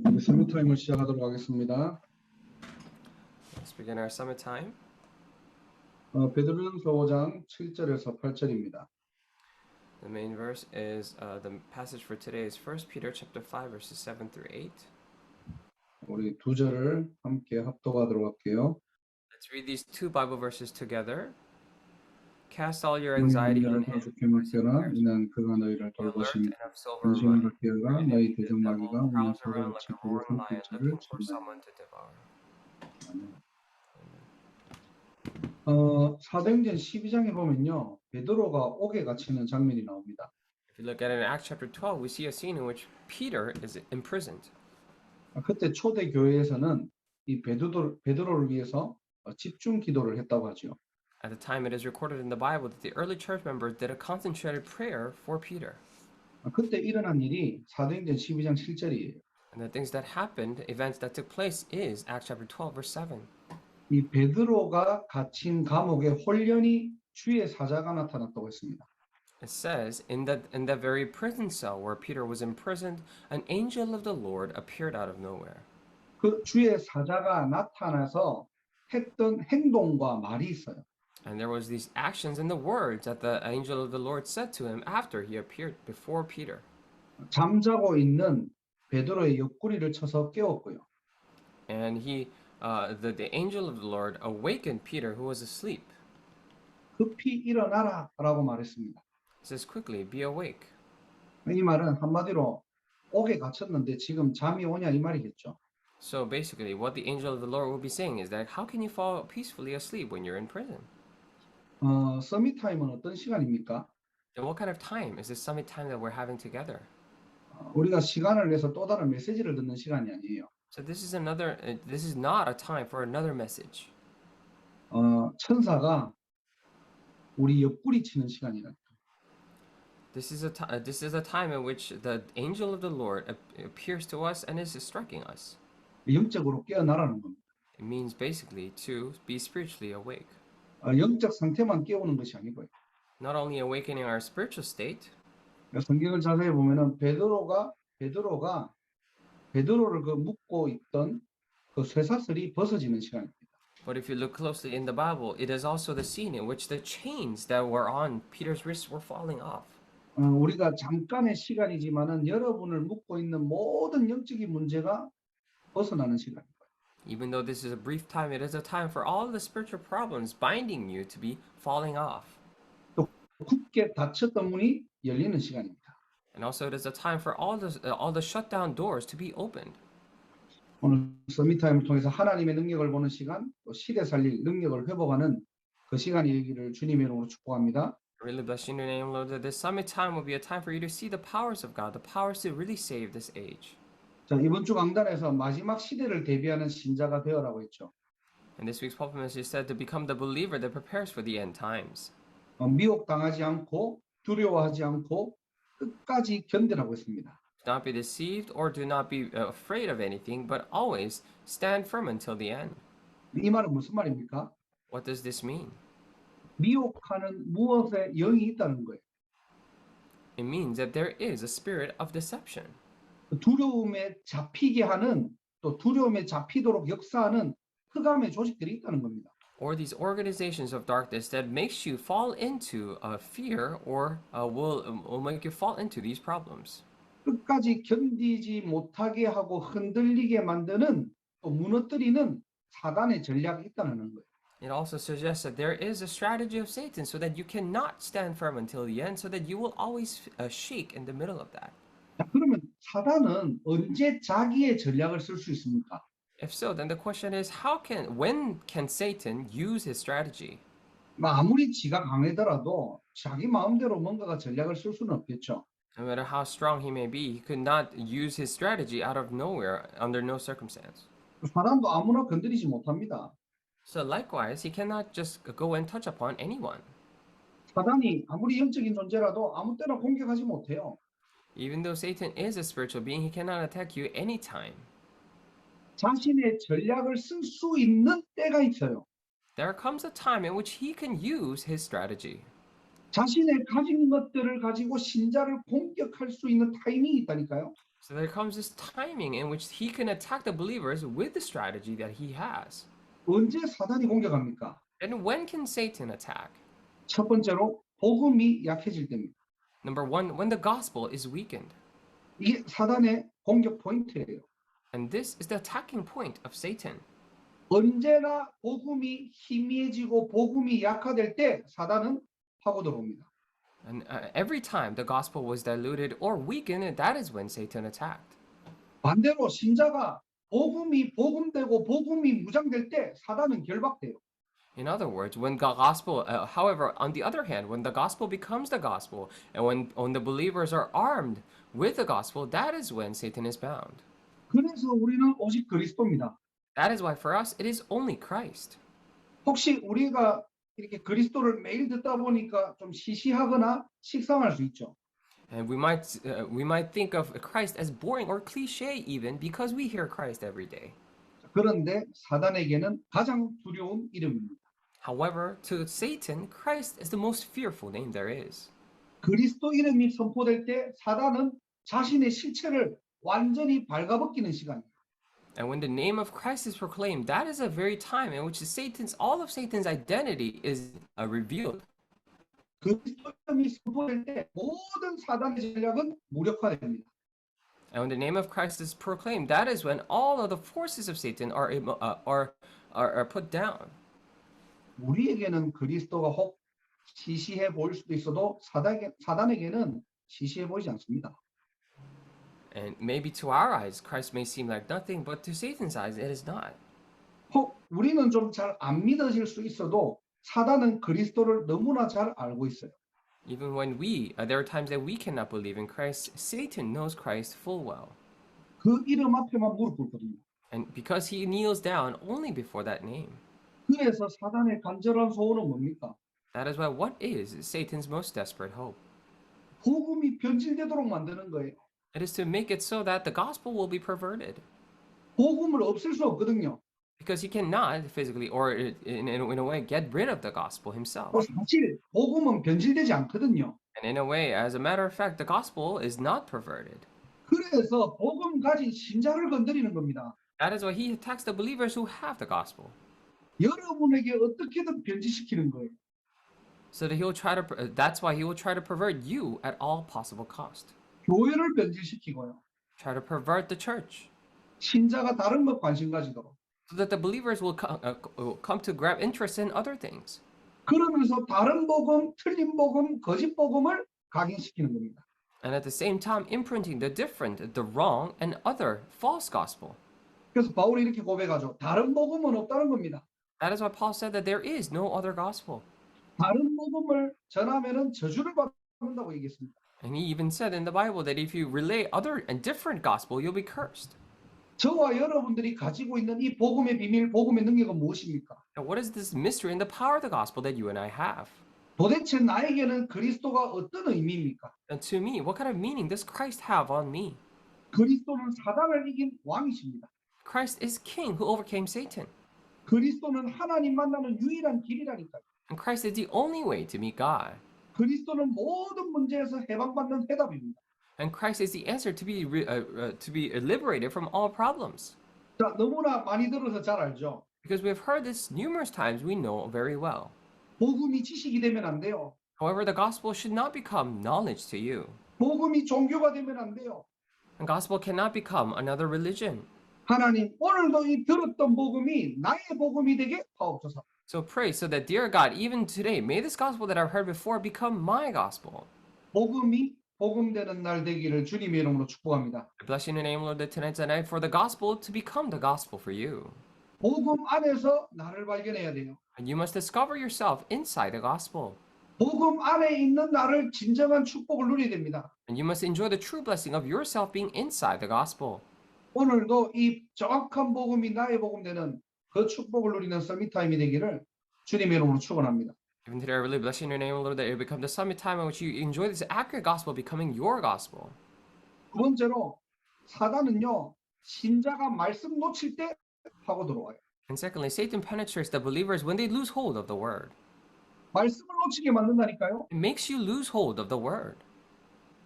우리 서밋 타임을 시작하도록 하겠습니다. Let's begin our summit time. 베드로전서 5장 7절에서 8절입니다. The main verse is the passage for today is 1 Peter chapter 5 verses 7 through 8. 우리 두 절을 함께 합독하도록 할게요. Let's read these two Bible verses together. Cast all your anxiety on him. 주께 맡겨라. 이는 그가 너희를 Be alert 돌보시니 and have silver or 근심을 money. 갖게 하라. For 너희 the 대적 마귀가 devil 오늘 prowls around 돌같이 like a roaring lion 불을 looking for 찾나니. someone to devour. 사도행전 12장에 보면요, 베드로가 옥에 갇히는 장면이 나옵니다. If you look at it in Acts chapter 12, we see a scene in which Peter is imprisoned. 그때 초대 교회에서는 이 베드로를 위해서 집중 기도를 했다고 하죠. At the time, it is recorded in the Bible that the early church members did a concentrated prayer for Peter. 그때 일어난 일이 사도행전 12장 7절이에요. And the things that happened, events that took place, is Acts chapter 12, verse 7. 이 베드로가 갇힌 감옥에 홀연히 주의 사자가 나타났다고 했습니다. It says, in that very prison cell where Peter was imprisoned, an angel of the Lord appeared out of nowhere. 그 주의 사자가 나타나서 했던 행동과 말이 있어요. And there was these actions and the words that the angel of the Lord said to him after he appeared before Peter. 잠자고 있는 베드로의 옆구리를 쳐서 깨웠고요. And the angel of the Lord awakened Peter, who was asleep. 급히 일어나라라고 말했습니다. It says, quickly, be awake. 이 말은 한마디로 옥에 갇혔는데 지금 잠이 오냐 이 말이겠죠. So basically, what the angel of the Lord will be saying is that how can you fall peacefully asleep when you're in prison? 서밋 타임은 어떤 시간입니까? And what kind of time is this summit time that we're having together? 우리가 시간을 내서 또 다른 메시지를 듣는 시간이 아니에요. So this is not a time for another message. 천사가 우리 옆구리 치는 시간이라. This is a time in which the angel of the Lord appears to us and is striking us. 영적으로 깨어나라는 겁니다. It means basically to be spiritually awake. 영적 상태만 깨우는 것이 아니고요. Not only awakening our spiritual state. 성경을 자세히 보면은 베드로를 그 묶고 있던 그 쇠사슬이 벗어지는 시간입니다. But if you look closely in the Bible, it is also the scene in which the chains that were on Peter's wrists were falling off. 우리가 잠깐의 시간이지만은 여러분을 묶고 있는 모든 영적인 문제가 벗어나는 시간입니다. Even though this is a brief time, it is a time for all the spiritual problems binding you to be falling off. 또 굳게 닫혔던 문이 열리는 시간입니다. And also, it is a time for all the shut down doors to be opened. 오늘 서밋 타임을 통해서 하나님의 능력을 보는 시간, 또 시대 살릴 능력을 회복하는 그 시간이 되기를 주님의 이름으로 축복합니다. I really bless you in your name, Lord, that this summit time will be a time for you to see the powers of God, the powers to really save this age. 자, 이번 주 강단에서 마지막 시대를 대비하는 신자가 되어라고 했죠. And this week's pulpit message said to become the believer that prepares for the end times. 미혹당하지 않고 두려워하지 않고 끝까지 견디라고 했습니다. Do not be deceived or do not be afraid of anything, but always stand firm until the end. 이 말은 무슨 말입니까? What does this mean? 미혹하는 무엇에 영이 있다는 거예요. It means that there is a spirit of deception. 두려움에 잡히게 하는 또 두려움에 잡히도록 역사하는 흑암의 조직들이 있다는 겁니다. Or these organizations of darkness that makes you fall into fear or will make you fall into these problems. 끝까지 견디지 못하게 하고 흔들리게 만드는 또 무너뜨리는 사단의 전략이 있다는 거예요. It also suggests that there is a strategy of Satan so that you cannot stand firm until the end, so that you will always shake in the middle of that. 자, 그러면 사단은 언제 자기의 전략을 쓸 수 있습니까? If so, then the question is, when can Satan use his strategy? 아무리 지가 강하더라도 자기 마음대로 뭔가가 전략을 쓸 수는 없겠죠. No matter how strong he may be, he could not use his strategy out of nowhere under no circumstance. 사단도 아무나 건드리지 못합니다. So likewise, he cannot just go and touch upon anyone. 사단이 아무리 영적인 존재라도 아무 때나 공격하지 못해요. Even though Satan is a spiritual being, he cannot attack you anytime. 자신의 전략을 쓸 수 있는 때가 있어요. There comes a time in which he can use his strategy. 자신의 가진 것들을 가지고 신자를 공격할 수 있는 타이밍이 있다니까요. So there comes this timing in which he can attack the believers with the strategy that he has. 언제 사단이 공격합니까? And when can Satan attack? 첫 번째로 복음이 약해질 때입니다. Number one, when the gospel is weakened. 이게 사단의 공격 포인트예요. And this is the attacking point of Satan. 언제나 복음이 희미해지고 복음이 약화될 때 사단은 파고 들어옵니다. And every time the gospel was diluted or weakened, that is when Satan attacked. 반대로 신자가 복음이 복음되고 복음이 무장될 때 사단은 결박돼요. In other words, when the gospel, however, on the other hand, when the gospel becomes the gospel, and when the believers are armed with the gospel, that is when Satan is bound. 그래서 우리는 오직 그리스도입니다. That is why for us, it is only Christ. 혹시 우리가 이렇게 그리스도를 매일 듣다 보니까 좀 시시하거나 식상할 수 있죠. And we might think of Christ as boring or cliche even because we hear Christ every day. 그런데 사단에게는 가장 두려운 이름입니다. However, to Satan, Christ is the most fearful name there is. 그리스도 이름이 선포될 때 사단은 자신의 실체를 완전히 발가벗기는 시간이에요. And when the name of Christ is proclaimed, that is a very time in which all of Satan's identity is revealed. 그리스도 이름이 선포될 때 모든 사단의 전략은 무력화됩니다. And when the name of Christ is proclaimed, that is when all of the forces of Satan are put down. 우리에게는 그리스도가 혹 시시해 보일 수도 있어도 사단에게는 시시해 보이지 않습니다. And maybe to our eyes, Christ may seem like nothing, but to Satan's eyes, it is not. 혹 우리는 좀 잘 안 믿어질 수 있어도 사단은 그리스도를 너무나 잘 알고 있어요. Even when there are times that we cannot believe in Christ, Satan knows Christ full well. 그 이름 앞에만 무릎 꿇거든요. And because he kneels down only before that name. 그래서 사단의 간절한 소원은 뭡니까? That is why what is Satan's most desperate hope? 복음이 변질되도록 만드는 거예요. It is to make it so that the gospel will be perverted. 복음을 없앨 수 없거든요. Because he cannot physically or in a way get rid of the gospel himself. 사실 복음은 변질되지 않거든요. And in a way, as a matter of fact, the gospel is not perverted. 그래서 복음 가진 신자를 건드리는 겁니다. That is why he attacks the believers who have the gospel. 여러분에게 어떻게든 변질시키는 거예요. So that that's why he will try to pervert you at all possible cost. 교회를 변질시키고요. Try to pervert the church. 신자가 다른 것 관심 가지도록. So that the believers will come to grab interest in other things. 그러면서 다른 복음, 틀린 복음, 거짓 복음을 각인시키는 겁니다. And at the same time imprinting the different, the wrong, and other false gospel. 그래서 바울이 이렇게 고백하죠. 다른 복음은 없다는 겁니다. That is why Paul said that there is no other gospel. 다른 복음을 전하면은 저주를 받는다고 얘기했습니다. And he even said in the Bible that if you relay other and different gospel, you'll be cursed. 저와 여러분들이 가지고 있는 이 복음의 비밀, 복음의 능력은 무엇입니까? Now, what is this mystery and the power of the gospel that you and I have? 도대체 나에게는 그리스도가 어떤 의미입니까? And to me, what kind of meaning does Christ have on me? 그리스도는 사단을 이긴 왕이십니다. Christ is King who overcame Satan. 그리스도는 하나님 만나는 유일한 길이라니까요. And Christ is the only way to meet God. 그리스도는 모든 문제에서 해방받는 해답입니다. And Christ is the answer to be liberated from all problems. 자, 너무나 많이 들어서 잘 알죠. Because we have heard this numerous times, we know very well. 복음이 지식이 되면 안 돼요. However, the gospel should not become knowledge to you. 복음이 종교가 되면 안 돼요. The gospel cannot become another religion. 하나님, 오늘도 이 들었던 복음이 나의 복음이 되게 하옵소서. So pray so that, dear God, even today, may this gospel that I've heard before become my gospel. 복음이 복음되는 날 되기를 주님의 이름으로 축복합니다. I bless you in the name, Lord, that tonight and night for the gospel to become the gospel for you. 복음 안에서 나를 발견해야 돼요. And you must discover yourself inside the gospel. 복음 안에 있는 나를 진정한 축복을 누려야 됩니다. And you must enjoy the true blessing of yourself being inside the gospel. 오늘도 이 정확한 복음이 나의 복음 되는 그 축복을 누리는 서밋타임이 되기를 주님의 이름으로 축원합니다. Even today, I really bless you in your name, Lord, that it will become the summit time in which you enjoy this accurate gospel becoming your gospel. 두 번째로 사단은요 신자가 말씀 놓칠 때 하고 들어와요. And secondly, Satan penetrates the believers when they lose hold of the word. 말씀을 놓치게 만든다니까요. It makes you lose hold of the word.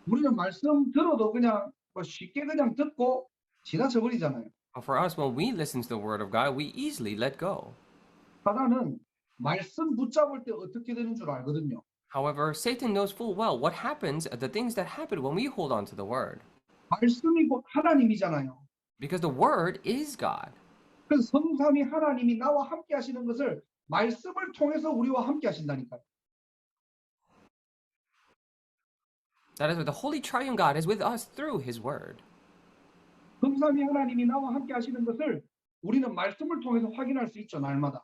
우리는 말씀 들어도 그냥 쉽게 그냥 듣고 지나쳐 버리잖아요. But for us, when we listen to the word of God, we easily let go. 사단은 말씀 붙잡을 때 어떻게 되는 줄 알거든요. However, Satan knows full well what happens, the things that happen when we hold on to the word. 말씀이 곧 하나님이잖아요. Because the word is God. 그래서 성삼위 하나님이 나와 함께 하시는 것을 말씀을 통해서 우리와 함께 하신다니까요. That is why the Holy Triune God is with us through his word. 성삼위 하나님이 나와 함께 하시는 것을 우리는 말씀을 통해서 확인할 수 있죠, 날마다.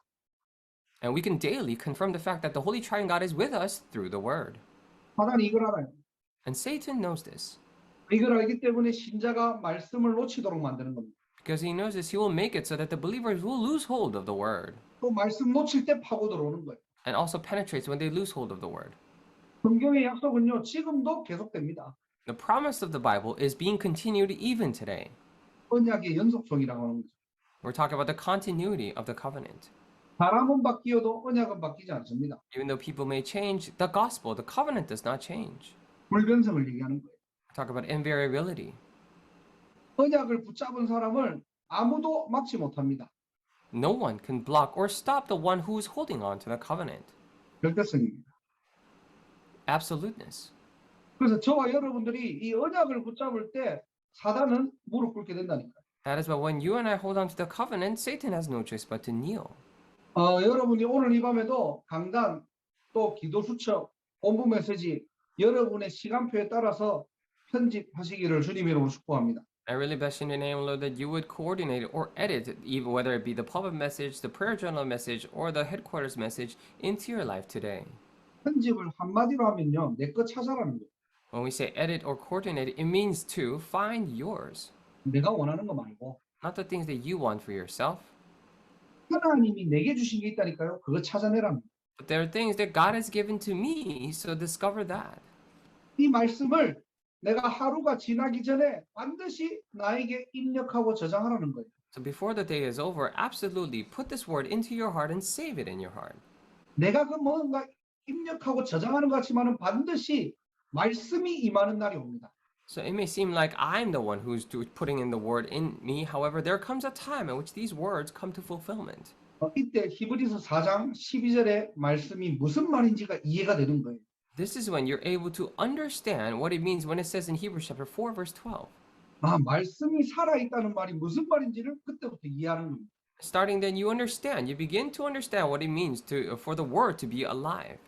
And we can daily confirm the fact that the Holy Triune God is with us through the word. 사단이 이걸 알아요. And Satan knows this. 이걸 알기 때문에 신자가 말씀을 놓치도록 만드는 겁니다. Because he knows this, he will make it so that the believers will lose hold of the word. 또 말씀 놓칠 때 파고 들어오는 거예요. And also penetrates when they lose hold of the word. 성경의 약속은요, 지금도 계속됩니다. The promise of the Bible is being continued even today. 언약의 연속성이라고 하는 거죠. We're talking about the continuity of the covenant. 사람은 바뀌어도 언약은 바뀌지 않습니다. Even though people may change, the gospel, the covenant does not change. 불변성을 얘기하는 거예요. We talk about invariability. 언약을 붙잡은 사람을 아무도 막지 못합니다. No one can block or stop the one who is holding on to the covenant. 절대성입니다. Absoluteness. 그래서 저와 여러분들이 이 언약을 붙잡을 때 사단은 무릎 꿇게 된다니까요. That is why when you and I hold on to the covenant, Satan has no choice but to kneel. 여러분이 오늘 이 밤에도 강단, 또 기도 수첩, 본부 메시지 여러분의 시간표에 따라서 편집하시기를 주님의 이름으로 축복합니다. I really bless you in your name, Lord, that you would coordinate or edit, even whether it be the pulpit message, the prayer journal message, or the headquarters message, into your life today. 편집을 한마디로 하면요, 내 거 찾아라는 거예요. When we say edit or coordinate, it means to find yours, 내가 원하는 거 말고 not the things that you want for yourself, 하나님이 내게 주신 게 있다니까요. 그거 찾아내라는 거예요. but there are things that God has given to me, so discover that. 이 말씀을 내가 하루가 지나기 전에 반드시 나에게 입력하고 저장하라는 거예요. So before the day is over, absolutely put this word into your heart and save it in your heart. 내가 그 뭔가 입력하고 저장하는 것 같지만은 반드시 말씀이 임하는 날이 옵니다. So it may seem like I'm the one who's putting in the word in me. However, there comes a time in which these words come to fulfillment. 이때 히브리서 4장 12절의 말씀이 무슨 말인지가 이해가 되는 거예요. This is when you're able to understand what it means when it says in Hebrews chapter 4, verse 12. 말씀이 살아있다는 말이 무슨 말인지를 그때부터 이해하는 겁니다. Starting then, you understand. You begin to understand what it means for the word to be alive.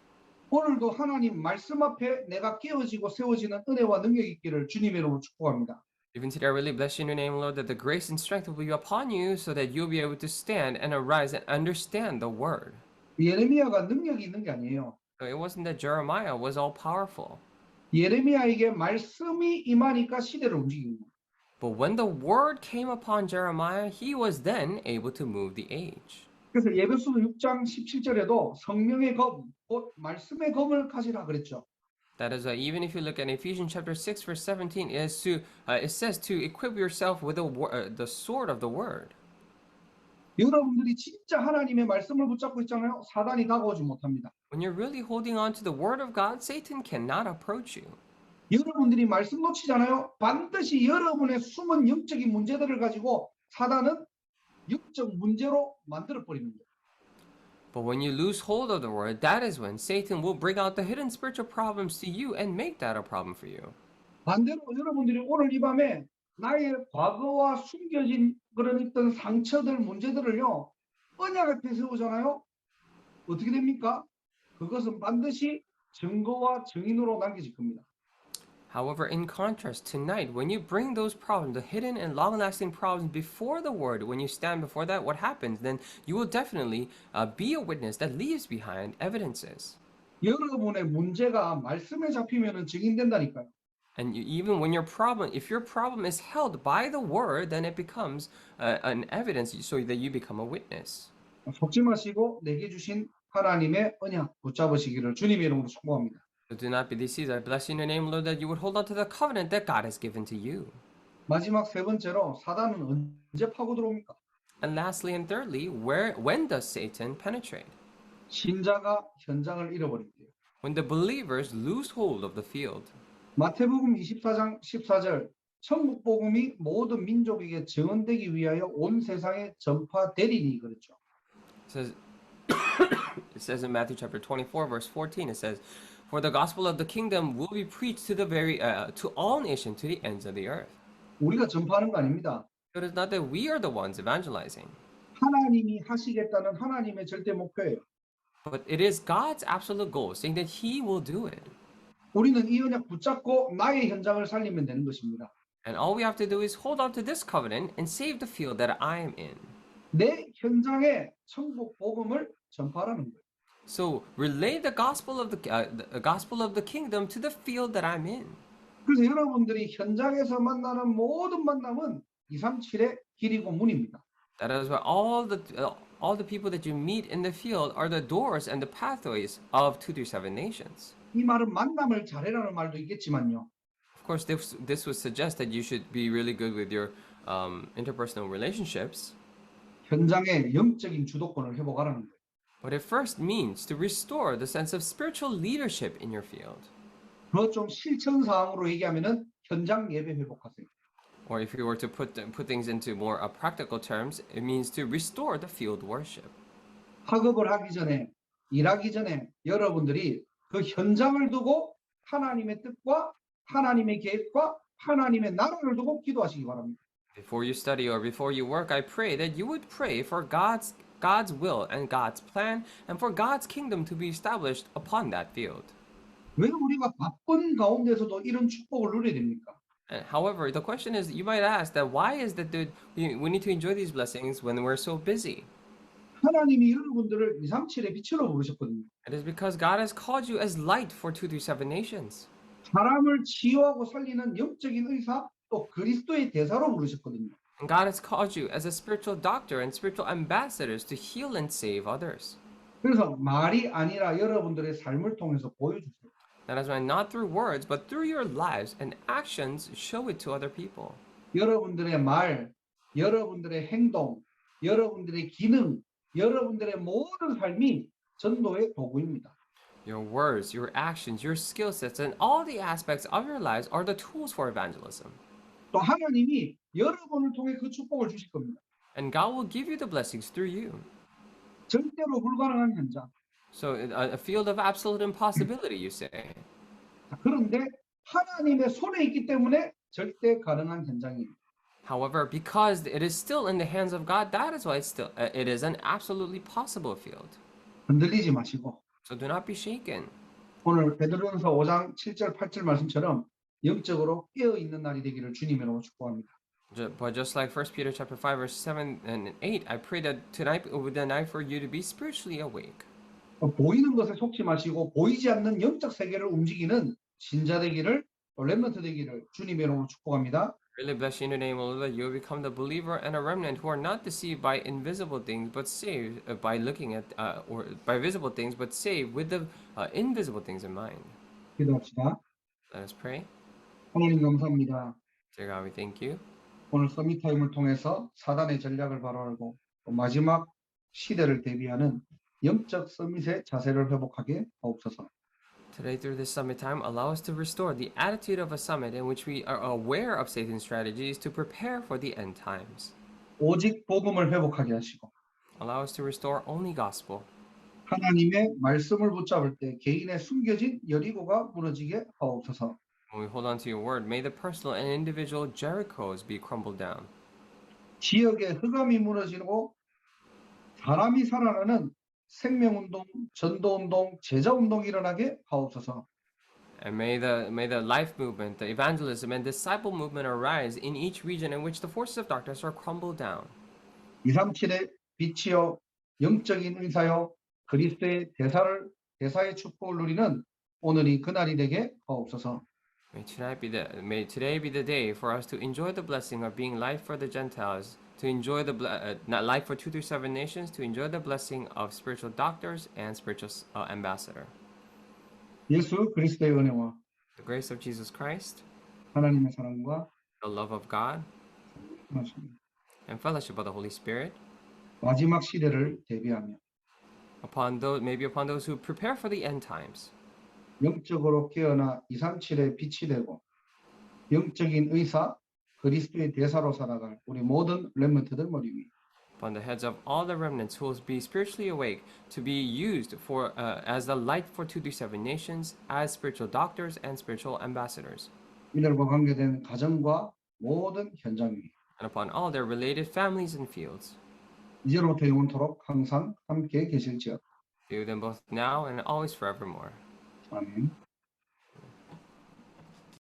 오늘도 하나님 말씀 앞에 내가 깨어지고 세워지는 은혜와 능력이 있기를 주님의 이름으로 축복합니다. Even today, I really bless you in your name, Lord, that the grace and strength will be upon you so that you'll be able to stand and arise and understand the word. 예레미야가 능력이 있는 게 아니에요. So it wasn't that Jeremiah was all powerful. 예레미야에게 말씀이 임하니까 시대를 움직이는 거예요. But when the word came upon Jeremiah, he was then able to move the age. 그래서 예배소 6장 17절에도 성령의 검, 곧 말씀의 검을 가지라 그랬죠. That is, even if you look at Ephesians chapter 6, verse 17, it says to equip yourself with the sword of the word. 여러분들이 진짜 하나님의 말씀을 붙잡고 있잖아요. 사단이 다가오지 못합니다. When you're really holding on to the word of God, Satan cannot approach you. 여러분들이 말씀 놓치잖아요. 반드시 여러분의 숨은 영적인 문제들을 가지고 사단은 영적 문제로 만들어 버리는 거예요. But when you lose hold of the word, that is when Satan will bring out the hidden spiritual problems to you and make that a problem for you. 반대로 여러분들이 오늘 이 밤에 나의 과거와 숨겨진 그런 있던 상처들, 문제들을요, 언약 앞에 세우잖아요. 어떻게 됩니까? 그것은 반드시 증거와 증인으로 남겨질 겁니다. However, in contrast, tonight, when you bring those problems, the hidden and long-lasting problems before the word, when you stand before that, what happens? Then you will definitely be a witness that leaves behind evidences. 여러분의 문제가 말씀에 잡히면은 증인된다니까요. And even when if your problem is held by the word, then it becomes an evidence so that you become a witness. 속지 마시고 내게 주신 하나님의 언약 붙잡으시기를 주님의 이름으로 축복합니다. So do not be deceived. I bless you in your name, Lord, that you would hold on to the covenant that God has given to you. 마지막 세 번째로 사단은 언제 파고 들어옵니까? And lastly and thirdly, when does Satan penetrate? 신자가 현장을 잃어버릴 때요. When the believers lose hold of the field. 마태복음 24장 14절 천국 복음이 모든 민족에게 증언되기 위하여 온 세상에 전파되리니 그렇죠. It says, it says in Matthew chapter 24, verse 14, it says, "For the gospel of the kingdom will be preached to the to all nations, to the ends of the earth." 우리가 전파하는 거 아닙니다. So it is not that we are the ones evangelizing, 하나님이 하시겠다는 하나님의 절대 목표예요. but it is God's absolute goal, saying that He will do it. 우리는 이 언약 붙잡고 나의 현장을 살리면 되는 것입니다. And all we have to do is hold on to this covenant and save the field that I am in. 내 현장에 천국 복음을 전파하라는 거예요. So relay the gospel of the gospel of the kingdom to the field that I'm in. 그래서 여러분들이 현장에서 만나는 모든 만남은 237의 길이고 문입니다. That is why all the people that you meet in the field are the doors and the pathways of 237 nations. 이 말은 만남을 잘해라는 말도 있겠지만요. Of course, this would suggest that you should be really good with your interpersonal relationships. 현장에 영적인 주도권을 회복하라는 거예요. But it first means to restore the sense of spiritual leadership in your field. 더 좀 실천 사항으로 얘기하면은 현장 예배 회복하세요. Or if you were to put things into more practical terms, it means to restore the field worship. 학업을 하기 전에 일하기 전에 여러분들이 그 현장을 두고 하나님의 뜻과 하나님의 계획과 하나님의 나라를 두고 기도하시기 바랍니다. Before you study or before you work, I pray that you would pray for God's will and God's plan and for God's kingdom to be established upon that field. 왜 우리가 바쁜 가운데서도 이런 축복을 누려야 됩니까? And however, the question is, you might ask that why is that we need to enjoy these blessings when we're so busy? 하나님이 여러분들을 237의 빛으로 부르셨거든요. It is because God has called you as light for 237 nations. 사람을 치유하고 살리는 영적인 의사 또 그리스도의 대사로 부르셨거든요. And God has called you as a spiritual doctor and spiritual ambassadors to heal and save others. 그래서 말이 아니라 여러분들의 삶을 통해서 보여주세요. That is why not through words, but through your lives and actions, show it to other people. 여러분들의 말, 여러분들의 행동, 여러분들의 기능, 여러분들의 모든 삶이 전도의 도구입니다. Your words, your actions, your skill sets, and all the aspects of your lives are the tools for evangelism. 또 하나님이 여러분을 통해 그 축복을 주실 겁니다. And God will give you the blessings through you. 절대로 불가능한 현장. So a field of absolute impossibility, you say. 그런데 하나님의 손에 있기 때문에 절대 가능한 현장입니다. However, because it is still in the hands of God, that is why it is an absolutely possible field. 흔들리지 마시고 So do not be shaken. 오늘 베드로전서 5장 7절 8절 말씀처럼 영적으로 깨어 있는 날이 되기를 주님으로 축복합니다. But just like 1 Peter chapter 5 verse 7 and 8, I pray that tonight would be the night for you to be spiritually awake. 보이는 것에 속지 마시고 보이지 않는 영적 세계를 움직이는 신자 되기를 또 렘넌트 되기를 주님의 이름으로 축복합니다. Really bless you in the name of the Lord that you will become the believer and a remnant who are not deceived by invisible things, but saved by looking at or by visible things, but saved with the invisible things in mind. 기도합시다. Let us pray. 하나님 감사합니다. Dear God, we thank you. 오늘 서밋 타임을 통해서 사단의 전략을 바로 알고 또 마지막 시대를 대비하는 영적 서밋의 자세를 회복하게 하옵소서. Today, through this summit time, allow us to restore the attitude of a summit in which we are aware of Satan's strategies to prepare for the end times. 오직 복음을 회복하게 하시고 Allow us to restore only gospel. 하나님의 말씀을 붙잡을 때 개인의 숨겨진 여리고가 무너지게 하옵소서. When we hold on to your word, may the personal and individual Jerichos be crumbled down. 지역의 흑암이 무너지고 사람이 살아나는 생명운동, 전도운동, 제자운동이 일어나게 하옵소서. And may the life movement, the evangelism, and disciple movement arise in each region in which the forces of darkness are crumbled down. 237의 빛이요 영적인 의사요 그리스도의 대사의 축복을 누리는 오늘이 그날이 되게 하옵소서. May today be the day for us to enjoy the blessing of being light for the Gentiles, to enjoy not light for 237 nations, to enjoy the blessing of spiritual doctors and spiritual ambassador. 예수 그리스도의 은혜와 The grace of Jesus Christ, 하나님의 사랑과 the love of God, and fellowship of the Holy Spirit 마지막 시대를 대비하며 upon those who prepare for the end times. 영적으로 깨어나 237의 빛이 되고 영적인 의사 그리스도의 대사로 살아갈 우리 모든 렘넌트들 머리 위. upon the heads of all the remnants who will be spiritually awake to be used for as the light for 237 nations, as spiritual doctors and spiritual ambassadors, 이들과 관계된 가정과 모든 현장 위. and upon all their related families and fields. 이제로부터 영원토록 항상 함께 계실지어다. Be with them both now and always forevermore. 아멘.